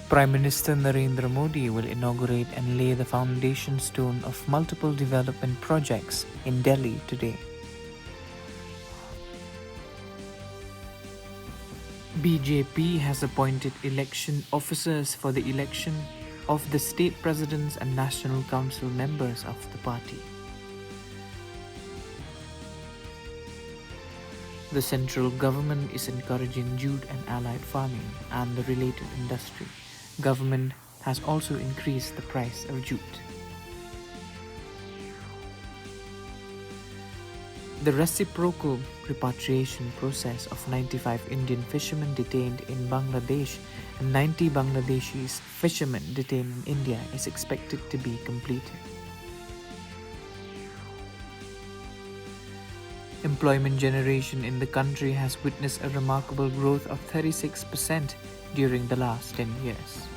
Prime Minister Narendra Modi will inaugurate and lay the foundation stone of multiple development projects in Delhi today. BJP has appointed election officers for the election of the state presidents and national council members of the party. The central government is encouraging jute and allied farming and the related industry. Government has also increased the price of jute. The reciprocal repatriation process of 95 Indian fishermen detained in Bangladesh and 90 Bangladeshi fishermen detained in India is expected to be completed. Employment generation in the country has witnessed a remarkable growth of 36% during the last 10 years.